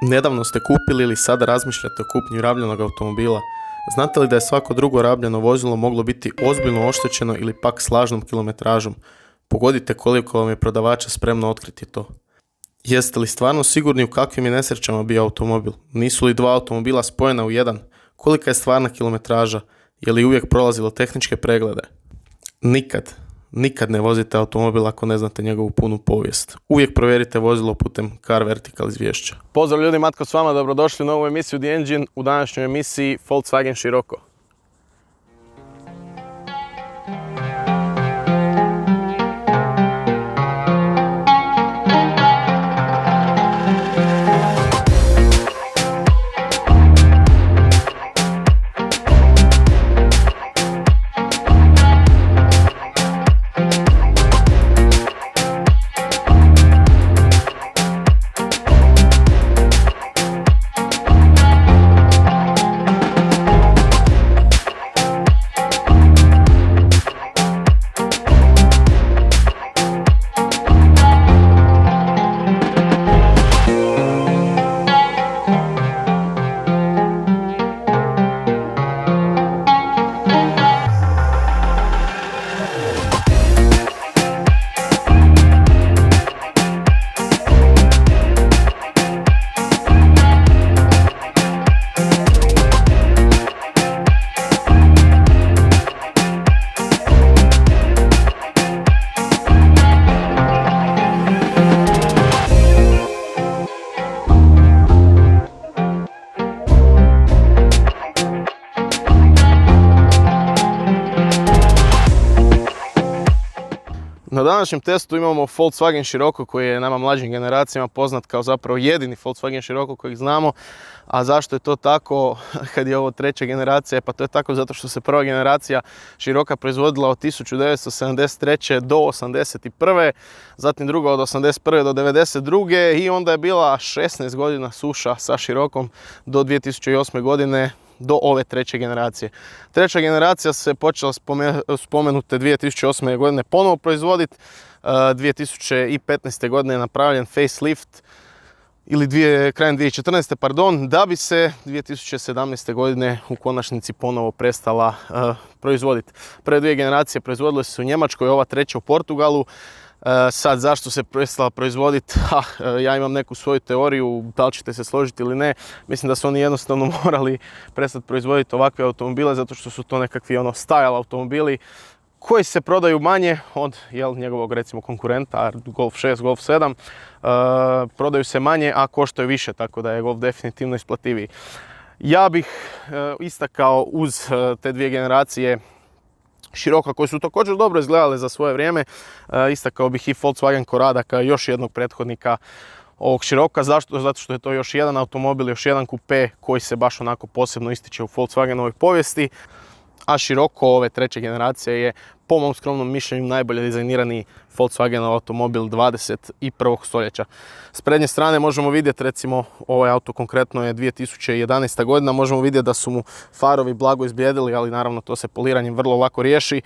Nedavno ste kupili ili sada razmišljate o kupnji rabljenog automobila. Znate li da je svako drugo rabljeno vozilo moglo biti ozbiljno oštećeno ili pak s lažnom kilometražom? Pogodite koliko vam je prodavača spremno otkriti to. Jeste li stvarno sigurni u kakvim je nesrećama bio automobil? Nisu li dva automobila spojena u jedan? Kolika je stvarna kilometraža? Je li uvijek prolazilo tehničke preglede? Nikad ne vozite automobil ako ne znate njegovu punu povijest. Uvijek provjerite vozilo putem Car Vertical izvješća. Pozdrav ljudi, Matko s vama, dobrodošli u novu emisiju The Engine, u današnjoj emisiji Volkswagen Scirocco. Na današnjem testu imamo Volkswagen Scirocco koji je nama mlađim generacijama poznat kao zapravo jedini Volkswagen Scirocco kojeg znamo. A zašto je to tako kad je ovo treća generacija? Pa to je tako zato što se prva generacija Scirocca proizvodila od 1973. do 1981. Zatim druga od 1981. do 1992. I onda je bila 16 godina suša sa Sciroccom do 2008. godine. Do ove treće generacije. Treća generacija se počela spomenute 2008. godine ponovo proizvoditi. 2015. godine je napravljen facelift ili krajem 2014. pardon, da bi se 2017. godine u konačnici ponovo prestala proizvoditi. Prve dvije generacije proizvodile su u Njemačkoj, ova treća u Portugalu. Sad zašto se prestala proizvoditi? Ja imam neku svoju teoriju, da li ćete se složiti ili ne. Mislim da su oni jednostavno morali prestati proizvoditi ovakve automobile zato što su to nekakvi style automobili koji se prodaju manje od njegovog recimo konkurenta Golf 6, Golf 7. Prodaju se manje, a koštaju više, tako da je Golf definitivno isplativiji. Ja bih istakao uz te dvije generacije Scirocca koje su također dobro izgledale za svoje vrijeme, istakao bih i Volkswagen Corrada kao još jednog prethodnika ovog Scirocca. Zašto? Zato što je to još jedan automobil, još jedan kupe koji se baš onako posebno ističe u Volkswagenovoj povijesti. A Scirocco ove treće generacije je po mom skromnom mišljenju najbolje dizajnirani Volkswagenov automobil 21. stoljeća. S prednje strane možemo vidjeti, recimo ovaj auto konkretno je 2011. godina, možemo vidjeti da su mu farovi blago izblijedili, ali naravno to se poliranjem vrlo lako riješi.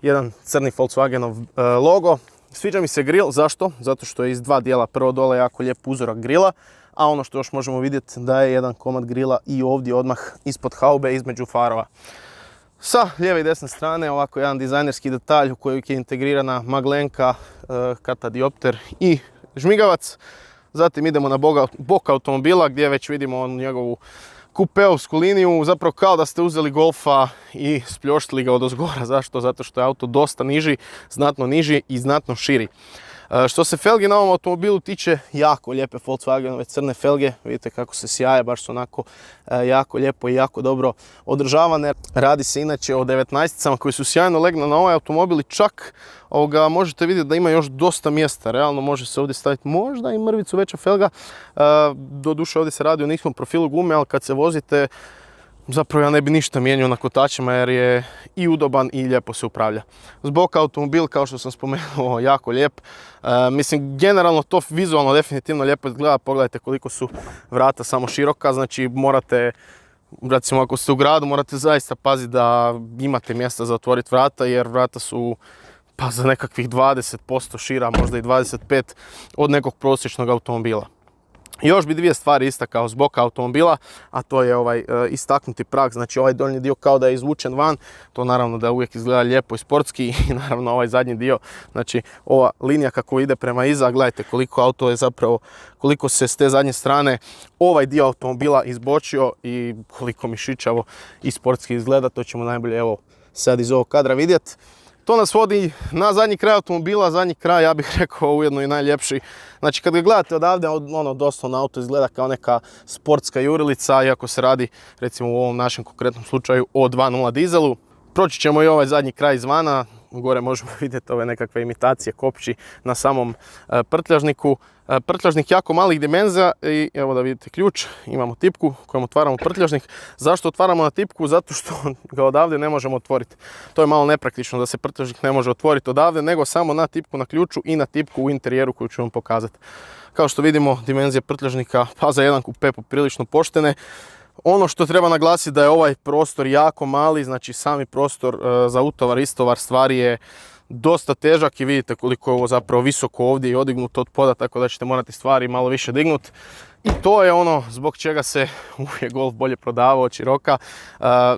Jedan crni Volkswagenov logo. Sviđa mi se grill, zašto? Zato što je iz dva dijela, prvo dole jako lijep uzorak grila, a ono što još možemo vidjeti da je jedan komad grila i ovdje odmah ispod haube između farova. Sa lijeve i desne strane ovako jedan dizajnerski detalj u kojoj je integrirana maglenka, katadiopter i žmigavac. Zatim idemo na bok automobila gdje već vidimo njegovu kupeovsku liniju, zapravo kao da ste uzeli Golfa i spljoštili ga odozgora. Zašto? Zato što je auto dosta niži, znatno niži i znatno širi. Što se felgi na ovom automobilu tiče, jako lijepe Volkswagenove crne felge, vidite kako se sjaje, baš su onako jako lijepo i jako dobro održavane. Radi se inače o 19-cama koji su sjajno legne na ovaj automobil i čak možete vidjeti da ima još dosta mjesta. Realno može se ovdje staviti možda i mrvicu veća felga. Doduše ovdje se radi o niskom profilu gume, ali kad se vozite zapravo ja ne bi ništa mijenjao na kotačima jer je i udoban i lijepo se upravlja. Zbog automobil, kao što sam spomenuo, jako lijep. Mislim, generalno to vizualno definitivno lijepo izgleda. Pogledajte koliko su vrata samo široka, znači morate, recimo ako ste u gradu, morate zaista paziti da imate mjesta za otvoriti vrata jer vrata su pa za nekakvih 20% šira, možda i 25% od nekog prosječnog automobila. Još bi dvije stvari istakao s boka automobila, a to je ovaj istaknuti prag, znači ovaj donji dio kao da je izvučen van, to naravno da uvijek izgleda lijepo i sportski i naravno ovaj zadnji dio, znači ova linija kako ide prema iza, gledajte koliko auto je zapravo, koliko se s te zadnje strane ovaj dio automobila izbočio i koliko mišićavo i sportski izgleda, to ćemo najbolje evo sad iz ovog kadra vidjeti. To nas vodi na zadnji kraj automobila, zadnji kraj ja bih rekao ujedno i najljepši. Znači kad ga gledate odavde, ono doslovno auto izgleda kao neka sportska jurilica, iako se radi recimo u ovom našem konkretnom slučaju o 2.0 dizelu. Proći ćemo i ovaj zadnji kraj izvana, gore možemo vidjeti ove nekakve imitacije kopči na samom prtljažniku. Prtljažnik jako malih dimenzija i evo da vidite ključ, imamo tipku kojom otvaramo prtljažnik. Zašto otvaramo na tipku? Zato što ga odavde ne možemo otvoriti. To je malo nepraktično da se prtljažnik ne može otvoriti odavde, nego samo na tipku na ključu i na tipku u interijeru koju ću vam pokazati. Kao što vidimo, dimenzije prtljažnika pa za jedan kupe poprilično poštene. Ono što treba naglasiti da je ovaj prostor jako mali, znači sami prostor za utovar, istovar stvari je dosta težak i vidite koliko je ovo zapravo visoko ovdje i odignuto od poda, tako da ćete morati stvari malo više dignuti. I to je ono zbog čega se uvijek Golf bolje prodavao od široka.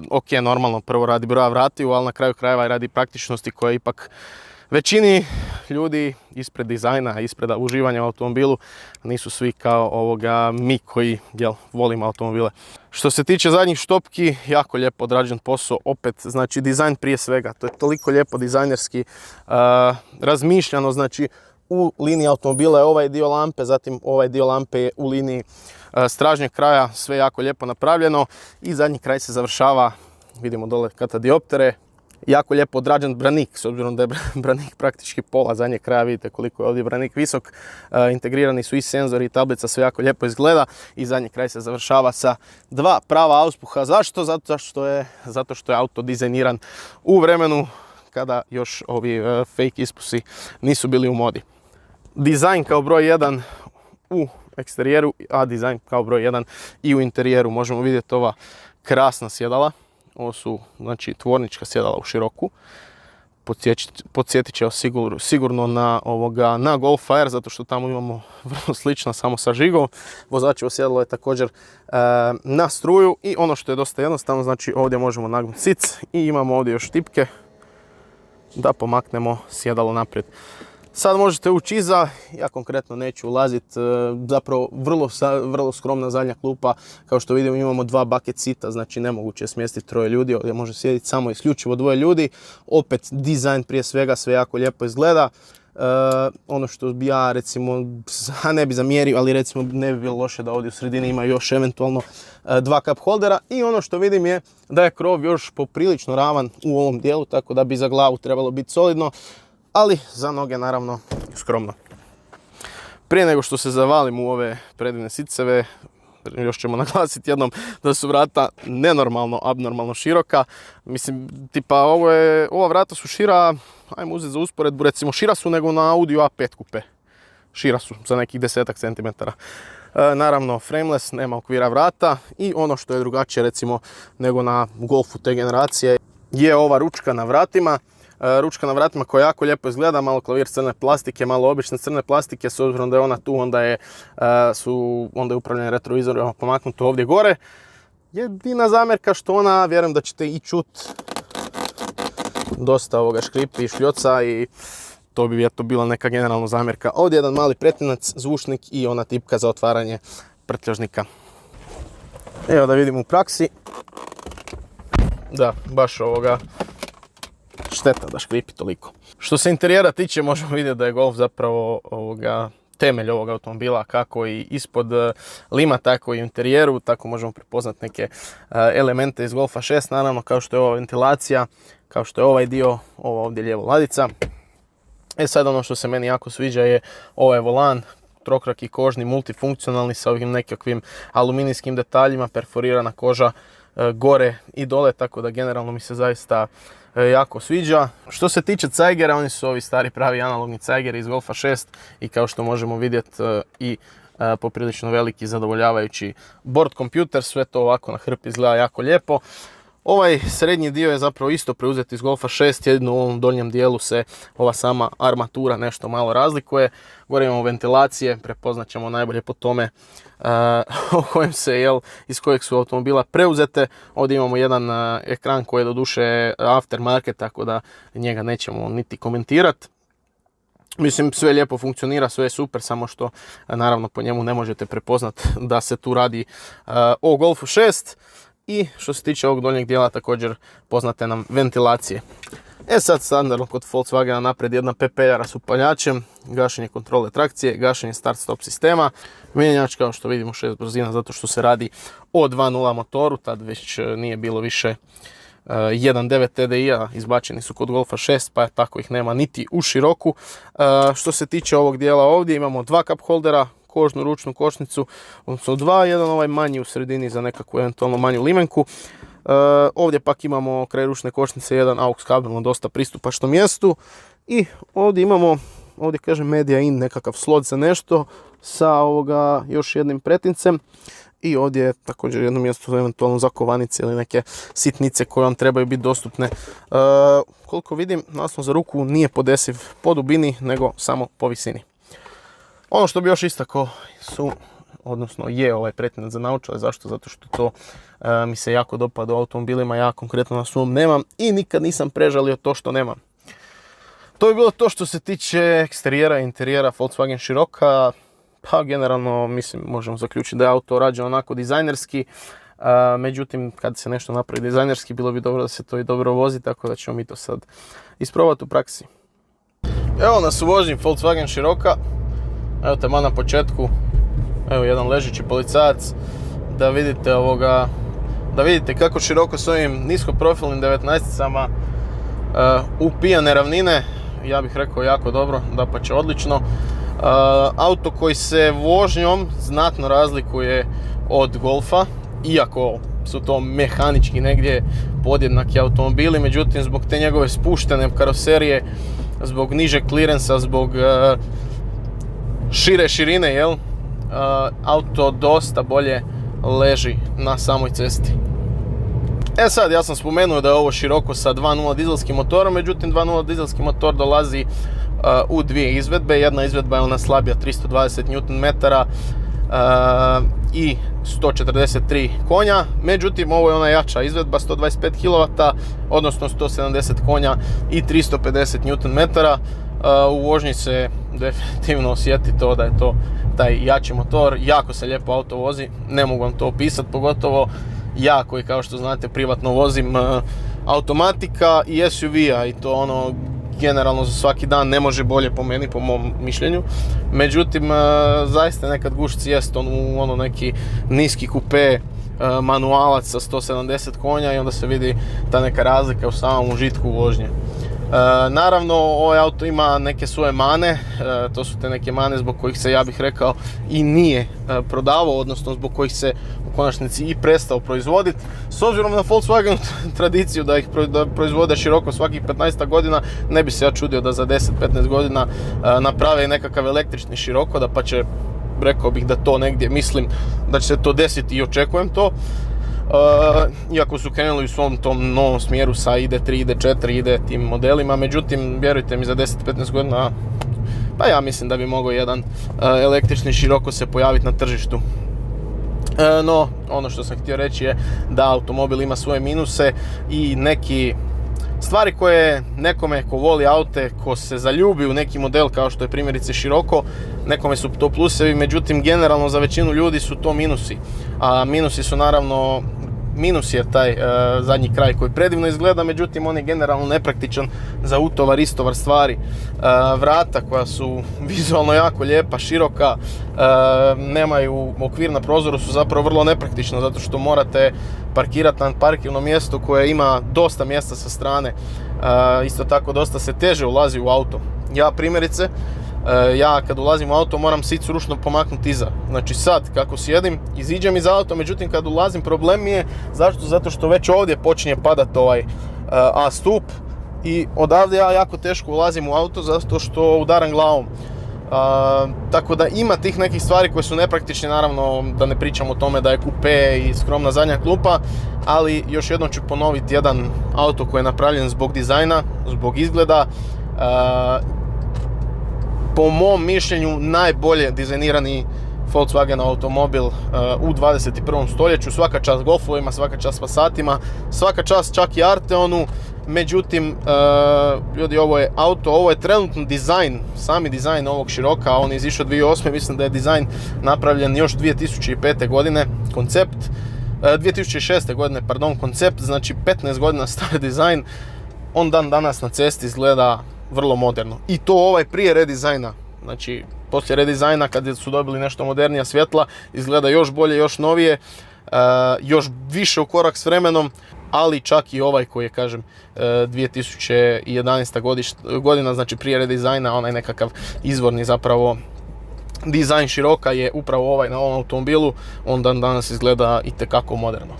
Ok, normalno prvo radi broja vratiju, ali na kraju krajeva i radi praktičnosti koja ipak većini ljudi ispred dizajna, ispred uživanja u automobilu nisu svi kao mi koji volimo automobile. Što se tiče zadnjih štopki, jako lijepo odrađen posao, opet znači dizajn prije svega, to je toliko lijepo dizajnerski razmišljano, znači u liniji automobila je ovaj dio lampe, zatim ovaj dio lampe je u liniji stražnjeg kraja, sve jako lijepo napravljeno i zadnji kraj se završava, vidimo dole katadioptere. Jako lijepo odrađen branik, s obzirom da je branik praktički pola zadnjeg kraja, vidite koliko je ovdje branik visok. Integrirani su i senzori i tablica, sve jako lijepo izgleda i zadnji kraj se završava sa dva prava auspuha. Zašto? Zato što je auto dizajniran u vremenu kada još ovi fake ispusi nisu bili u modi. Dizajn kao broj 1 u eksterijeru, a dizajn kao broj 1 i u interijeru. Možemo vidjeti ova krasna sjedala. Ovo su znači tvornička sjedala u široku. Podsjetit će sigurno na Golf R, zato što tamo imamo vrlo slično, samo sa žigom. Vozačevo sjedalo je također na struju i ono što je dosta jednostavno, znači ovdje možemo nagnuti sic i imamo ovdje još tipke da pomaknemo sjedalo naprijed. Sad možete ući iza, ja konkretno neću ulaziti, zapravo vrlo skromna zadnja klupa, kao što vidimo imamo dva bucket sita, znači nemoguće je smjestiti 3 ljudi, ovdje može sjediti samo isključivo 2 ljudi, opet dizajn prije svega, sve jako lijepo izgleda. Ono što bi ja recimo, ne bi zamjerio, ali recimo ne bi bilo loše da ovdje u sredini ima još eventualno 2 cup holdera i ono što vidim je da je krov još poprilično ravan u ovom dijelu, tako da bi za glavu trebalo biti solidno, ali za noge naravno skromno. Prije nego što se zavalim u ove predivne siceve, još ćemo naglasiti jednom da su vrata nenormalno, abnormalno široka. Mislim, tipa ova vrata su šira, ajmo uzeti za usporedbu, recimo šira su nego na Audi A5 kupe. Šira su za nekih 10 cm. Naravno frameless, nema okvira vrata i ono što je drugačije recimo nego na Golfu te generacije je ova ručka na vratima. Ručka na vratima koja jako lijepo izgleda, malo klavir crne plastike, malo obične crne plastike, s obzirom da je ona tu, onda je upravljanje retrovizorom pomaknuto ovdje gore. Jedina zamjerka što ona, vjerujem da ćete i čut dosta ovoga škripi i šljoca i to bi vjerojatno bila neka generalna zamjerka. Ovdje je jedan mali pretinac, zvučnik i ona tipka za otvaranje prtljažnika. Evo da vidimo u praksi. Da, baš šteta da škripi toliko. Što se interijera tiče, možemo vidjeti da je Golf zapravo temelj ovog automobila, kako i ispod lima, tako i u interijeru, tako možemo prepoznati neke elemente iz Golfa 6, naravno kao što je ova ventilacija, kao što je ovaj dio, ova ovdje lijevo ladica. Sad ono što se meni jako sviđa je ovaj volan, trokraki kožni, multifunkcionalni sa ovim nekakvim aluminijskim detaljima, perforirana koža gore i dole, tako da generalno mi se zaista jako sviđa. Što se tiče cajgera, oni su ovi stari pravi analogni cajgeri iz Golfa 6 i kao što možemo vidjeti i poprilično veliki zadovoljavajući board kompjuter, sve to ovako na hrpi izgleda jako lijepo. Ovaj srednji dio je zapravo isto preuzet iz Golfa 6, jedino u ovom donjem dijelu se ova sama armatura nešto malo razlikuje. Gore imamo ventilacije, prepoznat ćemo najbolje po tome o kojem se, iz kojeg su automobila preuzete. Ovdje imamo jedan ekran koji je doduše aftermarket, tako da njega nećemo niti komentirati. Mislim, sve lijepo funkcionira, sve je super, samo što naravno po njemu ne možete prepoznat da se tu radi o Golfu 6. I što se tiče ovog donjeg dijela također poznate nam ventilacije. Sad standardno kod Volkswagena naprijed jedna PPR-a s upaljačem, gašenje kontrole trakcije, gašenje start-stop sistema, mijenjač kao što vidimo 6 brzina zato što se radi o 2.0 motoru, tad već nije bilo više 1.9 TDI-a, izbačeni su kod Golfa 6 pa tako ih nema niti u široku. Što se tiče ovog dijela ovdje imamo dva cup holdera, kožnu ručnu kočnicu, odnosno dva, jedan ovaj manji u sredini za nekakvu eventualno manju limenku. Ovdje pak imamo kraj ručne kočnice jedan aux kabel na dosta pristupačnom mjestu i ovdje imamo, ovdje kaže media in, nekakav slot za nešto sa još jednim pretincem i ovdje je također jedno mjesto za eventualno za kovanice ili neke sitnice koje vam trebaju biti dostupne. Koliko vidim, naslon za ruku nije podesiv po dubini nego samo po visini. Ono što bi još istakao odnosno je ovaj pretinac za naočale. Zašto? Zato što to mi se jako dopada u automobilima, ja konkretno na svom nemam i nikad nisam prežalio to što nemam. To je bilo to što se tiče eksterijera i interijera Volkswagen Scirocca. Pa generalno mislim možemo zaključiti da je auto rađen onako dizajnerski. Međutim, kad se nešto napravi dizajnerski, bilo bi dobro da se to i dobro vozi, tako da ćemo mi to sad isprobati u praksi. Evo nas u vožnji Volkswagen Scirocca. Evo te na početku, evo jedan ležeći policajac, da vidite kako Scirocco s ovim niskoprofilnim 19-cama upija ravnine, ja bih rekao jako dobro, dapače odlično. Auto koji se vožnjom znatno razlikuje od Golfa, iako su to mehanički negdje podjednaki automobili, međutim zbog te njegove spuštene karoserije, zbog nižeg klirensa, zbog šire širine, auto dosta bolje leži na samoj cesti. Sad, ja sam spomenuo da je ovo Scirocco sa 2.0 dizelskim motorom, međutim 2.0 dizelski motor dolazi u dvije izvedbe. Jedna izvedba je ona slabija 320 Nm i 143 konja, međutim ovo je ona jača izvedba 125 kW, odnosno 170 konja i 350 Nm. U vožnji se definitivno osjeti to da je to taj jači motor, jako se lijepo auto vozi, ne mogu vam to opisati, pogotovo ja koji kao što znate privatno vozim automatika i SUV-a i to generalno za svaki dan ne može bolje po meni, po mom mišljenju. Međutim, zaista nekad gušci jest neki niski kupe manualac sa 170 konja i onda se vidi ta neka razlika u samom užitku vožnje. Naravno, ovaj auto ima neke svoje mane, to su te neke mane zbog kojih se, ja bih rekao, i nije prodavao, odnosno zbog kojih se u konačnici i prestao proizvoditi. S obzirom na Volkswagen tradiciju da ih proizvode Scirocco svakih 15 godina, ne bi se ja čudio da za 10-15 godina naprave nekakav električni Scirocco, da pa će, rekao bih da to negdje mislim da će se to desiti i očekujem to. Iako su krenuli u svom tom novom smjeru sa ID3, ID4, ID tim modelima, međutim, vjerujte mi, za 10-15 godina, pa ja mislim da bi mogao jedan električni Scirocco se pojaviti na tržištu. No, ono što sam htio reći je da automobil ima svoje minuse i neki stvari koje nekome ko voli aute, ko se zaljubi u neki model kao što je primjerice Scirocco, nekome su to plusevi, međutim generalno za većinu ljudi su to minusi. A minusi su naravno, minus je taj zadnji kraj koji predivno izgleda, međutim on je generalno nepraktičan za utovar, istovar stvari. Vrata koja su vizualno jako lijepa, široka, nemaju okvir na prozoru, su zapravo vrlo nepraktična zato što morate parkirati na parkirno mjesto koje ima dosta mjesta sa strane. Isto tako dosta se teže ulazi u auto. Ja primjerice, ja kad ulazim u auto moram sicu ručno pomaknuti iza. Znači sad kako sjedim, iziđem iz auta, međutim kad ulazim problem mi je, zašto? Zato što već ovdje počinje padati ovaj A stup i odavde ja jako teško ulazim u auto zato što udaram glavom. Tako da ima tih nekih stvari koje su nepraktične, naravno da ne pričam o tome da je kupe i skromna zadnja klupa, ali još jednom ću ponoviti jedan auto koji je napravljen zbog dizajna, zbog izgleda. Po mom mišljenju najbolje dizajnirani Volkswagen automobil u 21. stoljeću, svaka čast Golfovima, svaka čast Passatima, svaka čast čak i Arteonu. Međutim, ljudi, ovo je auto, ovo je trenutno dizajn, sami dizajn ovog Chiroca, on je izišao 2008. Mislim da je dizajn napravljen još 2005. godine, koncept, 2006. godine, pardon, koncept, znači 15 godina star dizajn, on dan danas na cesti izgleda vrlo moderno. I to ovaj prije redizajna, znači poslije redizajna kad su dobili nešto modernija svjetla, izgleda još bolje, još novije, još više u korak s vremenom, ali čak i ovaj koji je, kažem, 2011. godina, znači prije redizajna, onaj nekakav izvorni zapravo dizajn Chiroca je upravo ovaj na ovom automobilu, on dan danas izgleda itekako moderno.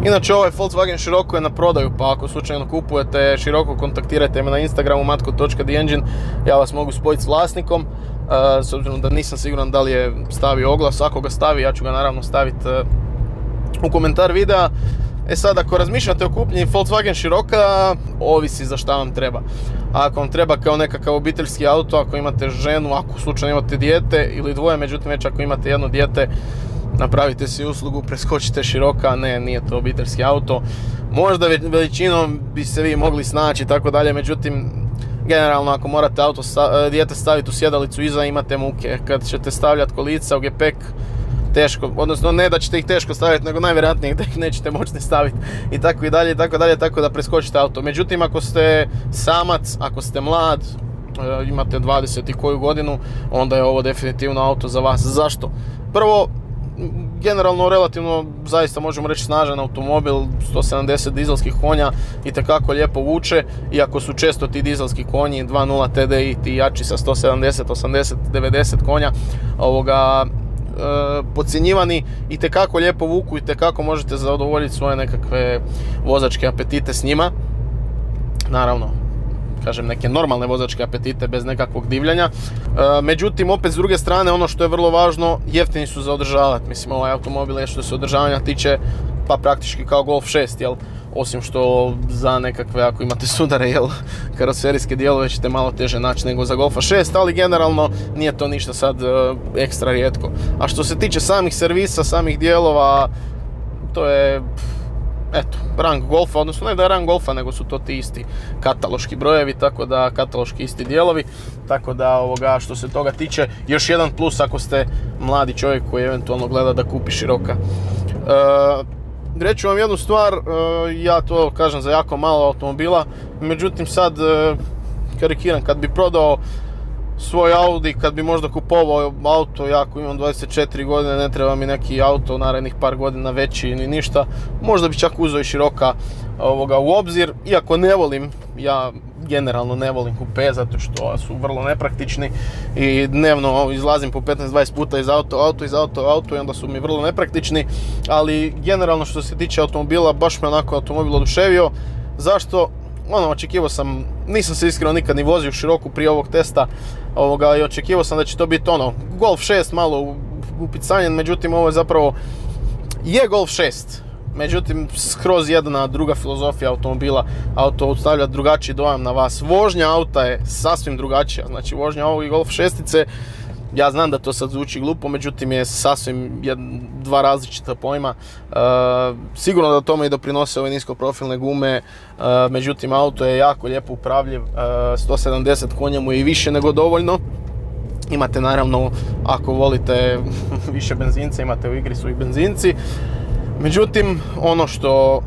Inače, ovaj Volkswagen Scirocco je na prodaju, pa ako slučajno kupujete Scirocco, kontaktirajte me na Instagramu matko.theengine, ja vas mogu spojiti s vlasnikom, s obzirom da nisam siguran da li je stavio oglas. Ako ga stavi, ja ću ga naravno staviti u komentar videa. Sad, ako razmišljate o kupnji Volkswagen Scirocca, ovisi za šta vam treba. Ako vam treba kao nekakav obiteljski auto, ako imate ženu, ako slučajno imate dijete ili dvoje, međutim već ako imate jedno dijete, napravite si uslugu, preskočite Scirocca, ne, nije to obiteljski auto. Možda veličinom bi se vi mogli snaći i tako dalje, međutim, generalno ako morate dijete staviti u sjedalicu iza, imate muke. Kad ćete stavljati kolica u gepek, teško, odnosno ne da ćete ih teško staviti, nego najvjerojatnije da ih nećete moći ni staviti i tako i dalje, tako da preskočite auto. Međutim, ako ste samac, ako ste mlad, imate 20 i koju godinu, onda je ovo definitivno auto za vas. Zašto? Prvo, generalno relativno zaista možemo reći snažan automobil, 170 dizelskih konja, itekako lijepo vuče, iako su često ti dizelski konji 2.0 TDI, ti jači sa 170, 80, 90 konja, podcjenjivani, itekako lijepo vuku, itekako možete zadovoljiti svoje nekakve vozačke apetite s njima. Naravno, kažem, neke normalne vozačke apetite bez nekakvog divljanja. Međutim, opet s druge strane, ono što je vrlo važno, jeftini su za održavati. Mislim, ovaj automobil je što se održavanja tiče, pa praktički kao Golf 6, jel? Osim što za nekakve, ako imate sudare, jel, karoserijske dijelove ćete malo teže naći nego za Golfa 6, ali generalno nije to ništa sad ekstra rijetko. A što se tiče samih servisa, samih dijelova, to je, eto, rang Golfa, odnosno ne da je rang Golfa, nego su to ti isti kataloški brojevi, tako da, kataloški isti dijelovi, tako da, što se toga tiče, još jedan plus ako ste mladi čovjek koji eventualno gleda da kupi Scirocca. Reću vam jednu stvar, ja to kažem za jako malo automobila, međutim sad karikiram, kad bi prodao svoj Audi, kad bi možda kupovao auto, ja ako imam 24 godine, ne treba mi neki auto narednih par godina veći ni ništa, možda bi čak uzeo i Scirocca u obzir, iako ne volim, ja generalno ne volim kupe zato što su vrlo nepraktični i dnevno izlazim po 15-20 puta iz auto i onda su mi vrlo nepraktični, ali generalno što se tiče automobila, baš me onako automobil oduševio. Zašto? Očekivao sam, nisam se iskreno nikad ni vozio u Sciroccu prije ovog testa i očekivao sam da će to biti Golf 6 malo upicanjen, međutim ovo je zapravo Golf 6. Međutim, skroz jedna druga filozofija automobila, auto ostavlja drugačiji dojam na vas. Vožnja auta je sasvim drugačija, znači vožnja ovog Golf 6-ice, ja znam da to sad zvuči glupo, međutim je sasvim dva različita pojma. Sigurno da tome i doprinose ove niskoprofilne gume, međutim auto je jako lijepo upravljiv, 170 konja mu je i više nego dovoljno. Imate naravno, ako volite više benzinca, imate u igri su i benzinci. Međutim, ono što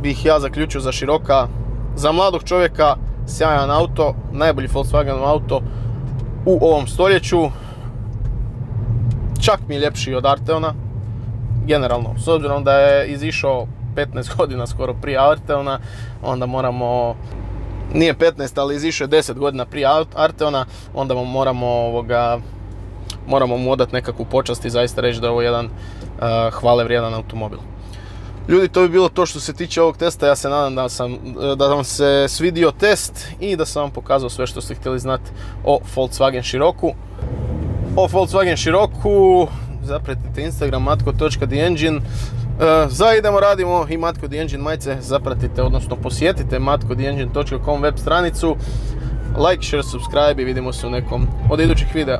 bih ja zaključio za Scirocca, za mladog čovjeka sjajan auto, najbolji Volkswagen auto u ovom stoljeću, čak mi je ljepši od Arteona, generalno, s obzirom da je izišao 15 godina skoro prije Arteona, onda moramo, nije 15, ali izišao je 10 godina prije Arteona, onda moramo mu odati nekakvu počast i zaista reći da je ovo jedan hvale vrijedan automobil. Ljudi, to bi bilo to što se tiče ovog testa. Ja se nadam da vam se svidio test i da sam vam pokazao sve što ste htjeli znati o Volkswagen Sciroccu. O Volkswagen Sciroccu zapratite Instagram matko.theengine. Za idemo radimo i Matko The Engine majice zapratite, odnosno posjetite matko.theengine.com web stranicu. Like, share, subscribe i vidimo se u nekom od idućih videa.